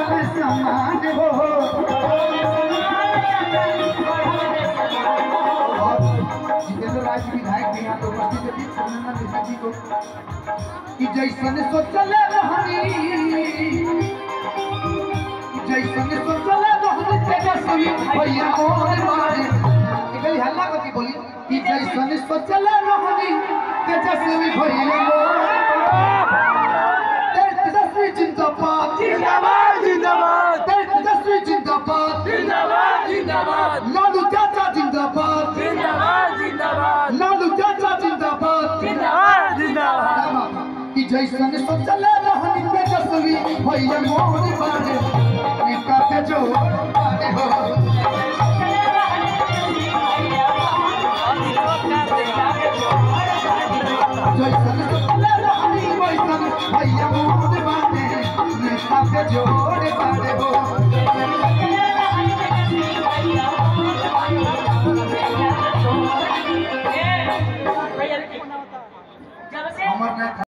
बढ़ावे समान हो। जितेंद्र राज विधायक भी यहाँ पे उपस्थित है, चंदन मिश्रा जी को कि जैसन सोचले रहनी तेजस्वी भैया मोर बारे एकली हल्ला करके बोली कि जैसन सोचले रहनी तेजस्वी भैया मोर तेजस्वी जिंदाबाद जिंदाबाद जिंदाबाद तेजस्वी जिंदाबाद जिंदाबाद जिंदाबाद लालू चाचा जिंदाबाद जिंदाबाद जिंदाबाद लालू चाचा जिंदाबाद जिंदाबाद जिंदाबाद कि जैसन सोचले रहनी तेजस्वी भैया मोर बारे नेता पे जो बारे हो जैसन सोचले रहनी वैसन भैया मोर बारे नेता पे जोड़ बारे हो।